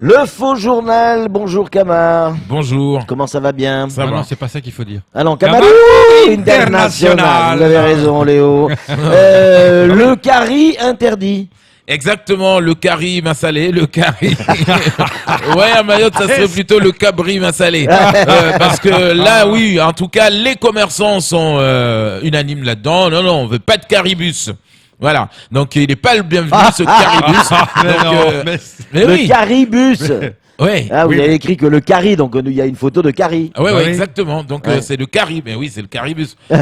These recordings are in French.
Le faux journal, bonjour Camar. Bonjour. Comment ça va bien? Ça va. Non, c'est pas ça qu'il faut dire. Ah non, Camarou International. Vous avez raison, Léo. Le carry interdit. Exactement, le Cari Massalé, le Cari. Ouais, à Mayotte, ça serait plutôt le Cabri Massalé. Parce que là, oui, en tout cas, les commerçants sont unanimes là-dedans. Non, on veut pas de caribus. Voilà. Donc, il n'est pas le bienvenu, ce caribus. Mais Le oui. caribus. Ouais. Ah, vous avez écrit que le carry, donc il y a une photo de carry. Ah ouais, Oui. exactement. Donc Ouais. c'est le Cari, mais oui, c'est le Caribus. Mais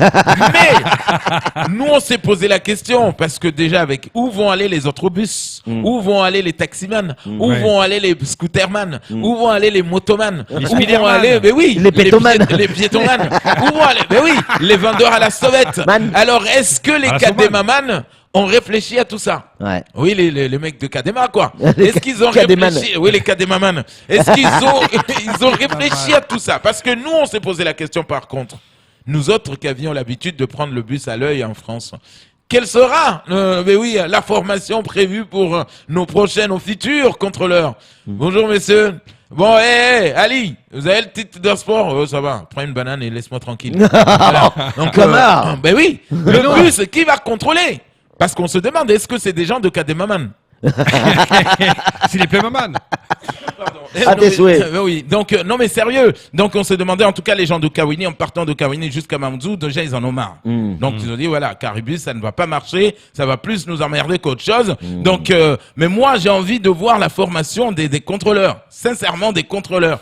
nous, on s'est posé la question parce que déjà avec où vont aller les autres bus, où vont aller les taximans, où Ouais. vont aller les scooterman, où vont aller les motomans, où vont spiderman. aller, mais oui, Les pétomanes. les piétomans, où vont aller, mais oui, les vendeurs à la sauvette. Man. Alors est-ce que les À la Kademaman ont réfléchi à tout ça? Ouais. Oui, les mecs de Kadema, quoi. Les Est-ce qu'ils ont Kademan. réfléchi? Oui, les Kademaman. Est-ce qu'ils ont, ils ont réfléchi à tout ça? Parce que nous, on s'est posé la question, par contre. Nous autres qui avions l'habitude de prendre le bus à l'œil en France. Quelle sera, mais oui, la formation prévue pour nos prochains, nos futurs contrôleurs? Bonjour, messieurs. Bon, Ali, vous avez le titre de sport? Oh, ça va, prends une banane et laisse-moi tranquille. Voilà. Donc, Connard. ben oui, le bus, qui va contrôler? Parce qu'on se demande, est-ce que c'est des gens de Kademaman? C'est les Playmoman. À tes souhaits. Oui, donc non mais sérieux. Donc on s'est demandé, en tout cas les gens de Kawini, en partant de Kawini jusqu'à Mamzou, déjà ils en ont marre. Donc ils ont dit voilà, Caribus ça ne va pas marcher, ça va plus nous emmerder qu'autre chose. Donc mais moi j'ai envie de voir la formation des contrôleurs, sincèrement des contrôleurs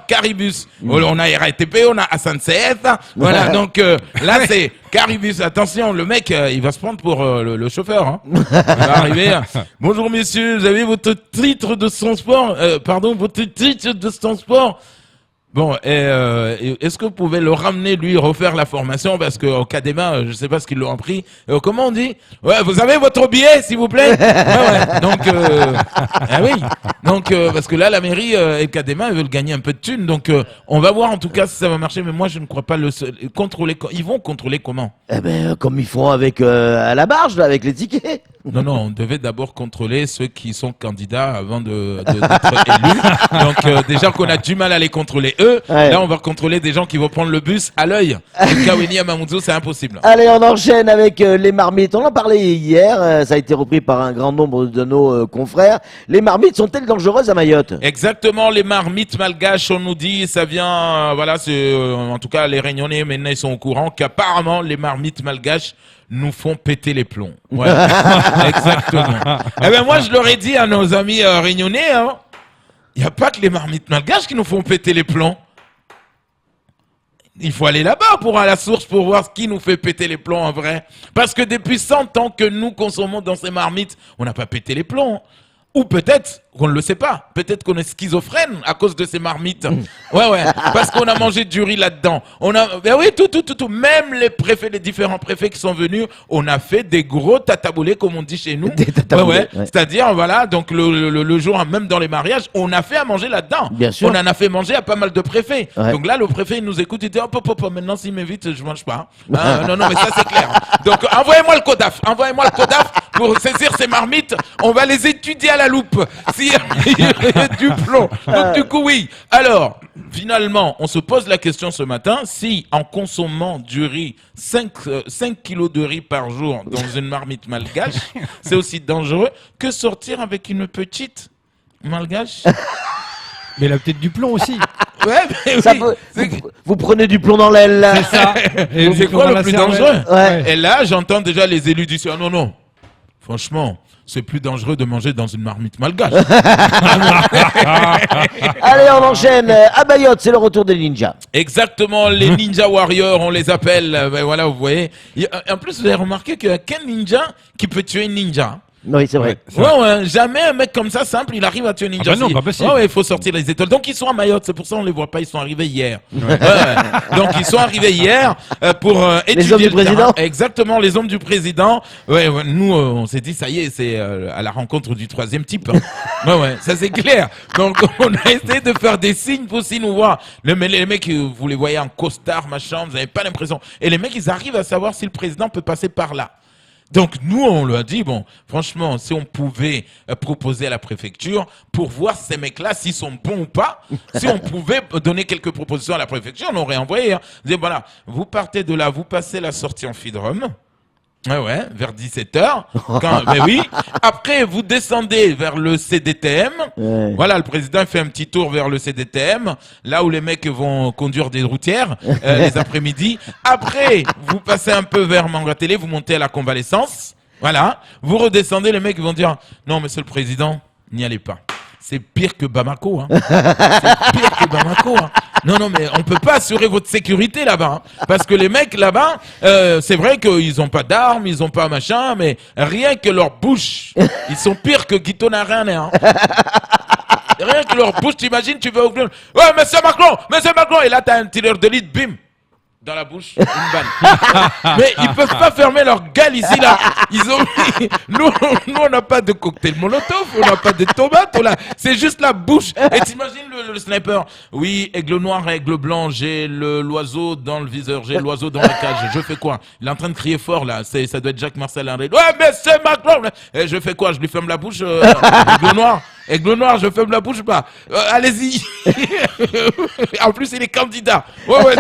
Caribus. On a RATP, on a SNCF, voilà. Donc là c'est Caribus. Attention, le mec il va se prendre pour le chauffeur. Hein. Il va arriver. Bonjour messieurs, vous avez votre titre de transport, votre titre de transport. Bon, est-ce que vous pouvez le ramener, lui, refaire la formation? Parce qu'au Cadema, je sais pas ce qu'ils l'ont appris. Comment on dit? Ouais, vous avez votre billet, s'il vous plaît? Ouais. Donc, ah oui. Donc, parce que là, la mairie et le Cadema, ils veulent gagner un peu de thunes. Donc, on va voir en tout cas si ça va marcher. Mais moi, je ne crois pas contrôler. Ils vont contrôler comment? Eh ben, comme ils font avec à la barge, là, avec les tickets. Non, on devait d'abord contrôler ceux qui sont candidats avant d'être élus. Donc déjà qu'on a du mal à les contrôler eux, Ouais. là on va contrôler des gens qui vont prendre le bus à l'œil. Kawini à Mamoudzou, c'est impossible. Allez, on enchaîne avec les marmites. On en parlait hier, ça a été repris par un grand nombre de nos confrères. Les marmites sont-elles dangereuses à Mayotte? Exactement, les marmites malgaches, on nous dit, ça vient, voilà, c'est en tout cas les Réunionnais maintenant ils sont au courant qu'apparemment les marmites malgaches nous font péter les plombs. Ouais. Exactement. Eh ben moi je leur ai dit à nos amis réunionnais, hein, il n'y a pas que les marmites malgaches qui nous font péter les plombs. Il faut aller là-bas pour à la source pour voir ce qui nous fait péter les plombs en vrai. Parce que depuis 100 ans que nous consommons dans ces marmites, on n'a pas pété les plombs. Ou peut-être qu'on ne le sait pas. Peut-être qu'on est schizophrène à cause de ces marmites. Ouais. Parce qu'on a mangé du riz là-dedans. Ben oui, tout. Même les préfets, les différents préfets qui sont venus, on a fait des gros tataboulés, comme on dit chez nous. Des tataboulés, ouais. C'est-à-dire, voilà, donc le jour, même dans les mariages, on a fait à manger là-dedans. Bien sûr. On en a fait manger à pas mal de préfets. Ouais. Donc là, le préfet, il nous écoute, il dit, hop, maintenant, s'il m'invite, je mange pas. Non, mais ça, c'est clair. Donc, envoyez-moi le CODAF pour saisir ces marmites. On va les étudier à la loupe. S'il y a du plomb. Donc, du coup, oui. Alors, finalement, on se pose la question ce matin, si en consommant du riz, 5 kilos de riz par jour dans une marmite malgache, c'est aussi dangereux que sortir avec une petite malgache. Mais il a peut-être du plomb aussi. Ouais, mais Ça oui. peut- vous prenez du plomb dans l'aile, là. C'est ça. Et C'est quoi le plus dangereux? Ouais. Et là, j'entends déjà les élus du ah, non. Franchement, c'est plus dangereux de manger dans une marmite malgache. Allez, on enchaîne. À Mayotte, c'est le retour des ninjas. Exactement, les Ninja Warriors, on les appelle. Ben voilà, vous voyez. En plus, vous avez remarqué qu'il y a qu'un ninja qui peut tuer un ninja. Oui, c'est vrai. Ouais, jamais un mec comme ça, simple, il arrive à tuer un ninja. Ah bah non, pas possible. Ouais, il faut sortir les étoiles. Donc, ils sont à Mayotte, c'est pour ça qu'on les voit pas, ils sont arrivés hier. Ouais. Donc, ils sont arrivés hier pour étudier hommes du le terrain. président. Exactement, les hommes du président. Ouais, nous, on s'est dit, ça y est, c'est à la rencontre du troisième type. Ouais, ça c'est clair. Donc, on a essayé de faire des signes pour aussi nous voir. Les mecs, vous les voyez en costard, machin, vous n'avez pas l'impression. Et les mecs, ils arrivent à savoir si le président peut passer par là. Donc nous, on lui a dit, bon, franchement, si on pouvait proposer à la préfecture pour voir ces mecs-là, s'ils sont bons ou pas, si on pouvait donner quelques propositions à la préfecture, on aurait envoyé. Hein. On disait, voilà, vous partez de là, vous passez la sortie Amphidrome. Ouais, vers 17h. Ben oui. Après, vous descendez vers le CDTM. Ouais. Voilà, le président fait un petit tour vers le CDTM, là où les mecs vont conduire des routières les après-midi. Après, vous passez un peu vers Mangatélé, vous montez à la convalescence. Voilà. Vous redescendez, les mecs vont dire « Non, monsieur le président, n'y allez pas. C'est pire que Bamako. Hein. C'est pire que Bamako. Hein. Non, mais on peut pas assurer votre sécurité là-bas. Hein. Parce que les mecs là-bas, c'est vrai qu'ils ont pas d'armes, ils ont pas machin, mais rien que leur bouche, ils sont pires que Guito Narane. Hein. Rien que leur bouche, t'imagines, tu vas ouvrir. Ouais, monsieur Macron, et là t'as un tireur de lead, bim, dans la bouche, une balle. Mais ils peuvent pas fermer leur gueule ici là. Nous on n'a pas de cocktail Molotov, on n'a pas de tomates, c'est juste la bouche. Et t'imagines le sniper. Oui, aigle noir, aigle blanc, j'ai l'oiseau dans le viseur, j'ai l'oiseau dans la cage. Je fais quoi? Il est en train de crier fort là. Ça doit être Jacques Marcel Henry. Ouais, mais c'est Macron. Et je fais quoi? Je lui ferme la bouche. Aigle noir, je ferme la bouche pas. Allez-y. En plus, il est candidat. Ouais.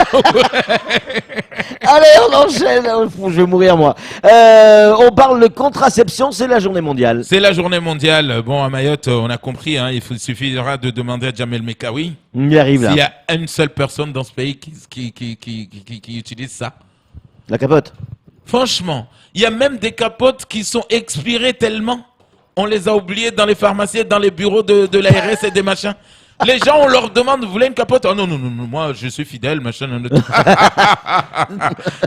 Allez, on enchaîne. Je vais mourir, moi. On parle de contraception, c'est la journée mondiale. C'est la journée mondiale. Bon, à Mayotte, on a compris, hein, il suffira de demander à Jamel Mekawi. On y arrive, là. S'il y a une seule personne dans ce pays qui utilise ça. La capote. Franchement, il y a même des capotes qui sont expirées tellement. On les a oubliées dans les pharmacies, dans les bureaux de l'ARS et des machins. Les gens, on leur demande, vous voulez une capote? Oh non, moi je suis fidèle, machin.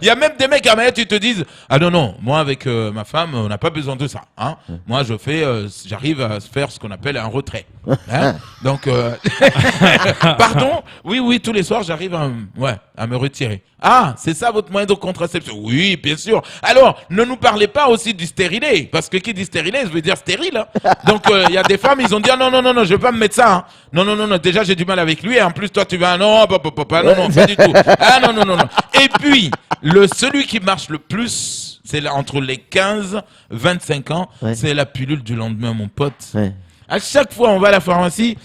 Il y a même des mecs à Mayotte qui te disent, ah non, moi avec ma femme, on n'a pas besoin de ça. Hein. Moi j'arrive à faire ce qu'on appelle un retrait. Hein. Donc, pardon? Oui, tous les soirs j'arrive à me retirer. Ah, c'est ça votre moyen de contraception? Oui, bien sûr. Alors, ne nous parlez pas aussi du stérilet, parce que qui dit stérilet, ça veut dire stérile. Hein. Donc, il y a des femmes, ils ont dit, ah, non, je vais pas me mettre ça. Hein. Non, déjà j'ai du mal avec lui, et en plus toi tu vas, non, pas du tout. Ah non. Et puis, celui qui marche le plus, c'est entre les 15-25 ans, c'est la pilule du lendemain, mon pote. Ouais. À chaque fois, on va à la pharmacie,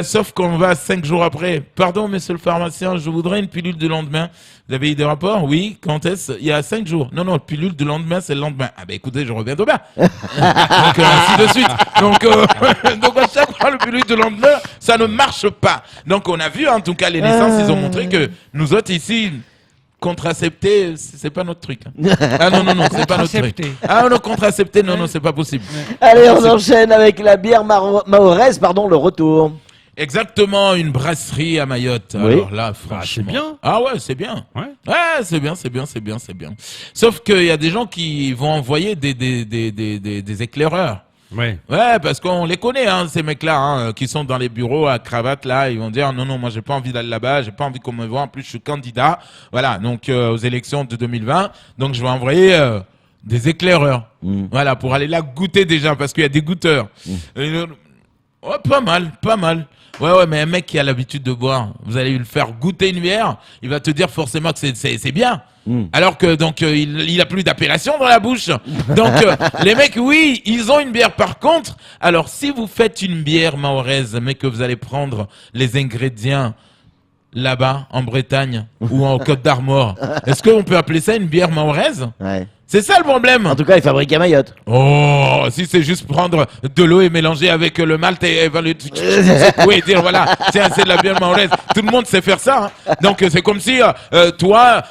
sauf qu'on va 5 jours après. Pardon, monsieur le pharmacien, je voudrais une pilule du lendemain. Vous avez eu des rapports? Oui. Quand est-ce? Il y a 5 jours. Non, pilule du lendemain, c'est le lendemain. Ah ben écoutez, je reviens demain. Donc ainsi de suite. Donc à chaque fois, le pilule du lendemain, ça ne marche pas. Donc on a vu, en tout cas, les naissances, ils ont montré que nous autres ici, contracepter, c'est pas notre truc. Hein. Ah non, c'est pas notre truc. Ah non, contracepter, non, c'est pas possible. Allez, on enchaîne avec la bière mahoraise, le retour. Exactement, une brasserie à Mayotte. Oui. Alors là, franchement. C'est bien. Ah ouais, c'est bien. Ouais, c'est bien. Sauf qu'il y a des gens qui vont envoyer des éclaireurs. Ouais, parce qu'on les connaît, hein, ces mecs-là, hein, qui sont dans les bureaux à cravate, là, ils vont dire, non, moi, j'ai pas envie d'aller là-bas, j'ai pas envie qu'on me voit, en plus, je suis candidat, voilà, donc, aux élections de 2020, donc, je vais envoyer, des éclaireurs, voilà, pour aller là goûter déjà, parce qu'il y a des goûteurs. Pas mal. Ouais, mais un mec qui a l'habitude de boire, vous allez lui faire goûter une bière, il va te dire forcément que c'est bien. Alors que donc il a plus d'appellation dans la bouche. Donc les mecs, oui, ils ont une bière. Par contre, alors si vous faites une bière mahoraise, mais que vous allez prendre les ingrédients là-bas en Bretagne ou en Côte d'Armor, est-ce qu'on peut appeler ça une bière mahoraise? Ouais. C'est ça le problème. En tout cas, ils fabriquent à Mayotte. Oh, si c'est juste prendre de l'eau et mélanger avec le malt et le secouer et dire voilà, tiens, c'est de la bière mahoraise. Tout le monde sait faire ça. Hein. Donc c'est comme si toi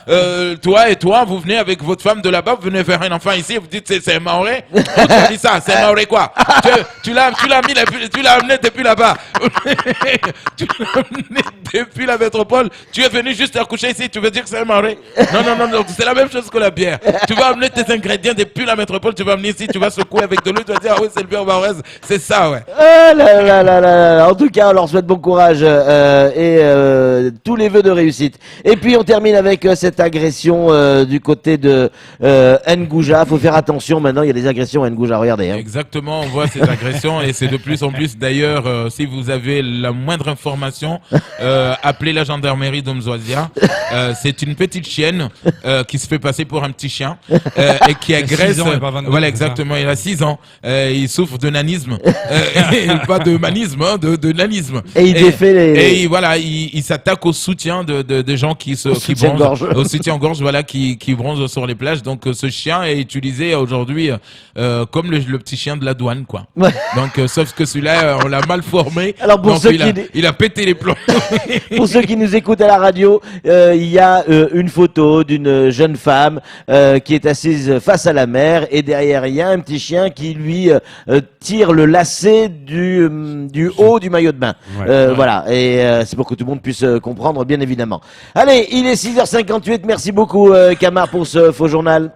et toi, vous venez avec votre femme de là-bas, vous venez faire un enfant ici, et vous dites c'est un mahorais. Oh, tu as dit ça, c'est un mahorais quoi? Tu l'as amené depuis là-bas. Tu l'as amené depuis la métropole. Tu es venu juste accoucher ici, tu veux dire que c'est un mahorais? Non, c'est la même chose que la bière. Tu vas amener tes ingrédients depuis la métropole, tu vas venir ici, tu vas secouer avec de l'eau, tu vas dire ah oui c'est le bière mahoraise, c'est ça ouais. En tout cas on leur souhaite bon courage et tous les vœux de réussite. Et puis on termine avec cette agression du côté de Ngouja. Faut faire attention maintenant, il y a des agressions à Ngouja, regardez. Hein. Exactement, on voit ces agressions et c'est de plus en plus d'ailleurs si vous avez la moindre information, appelez la gendarmerie d'Omzoisia. C'est une petite chienne qui se fait passer pour un petit chien. et qui agresse. 6 ans et pas 22, Voilà, c'est ça. exactement. Il a 6 ans. Il souffre de nanisme, et pas de manisme, hein, de nanisme. Et il défait les... Et voilà, il s'attaque au soutien de gens qui soutien-gorge. bronzent, au soutien-gorge, voilà, qui bronzent sur les plages. Donc ce chien est utilisé aujourd'hui comme le petit chien de la douane, quoi. Ouais. Donc sauf que celui-là, on l'a mal formé. Alors, pour donc ceux il a pété les plombs. Pour ceux qui nous écoutent à la radio, il y a une photo d'une jeune femme qui est assise face à la mer et derrière il y a un petit chien qui lui tire le lacet du haut du maillot de bain. Ouais. Voilà, et c'est pour que tout le monde puisse comprendre bien évidemment. Allez, il est 6h58, merci beaucoup Kamar pour ce faux journal.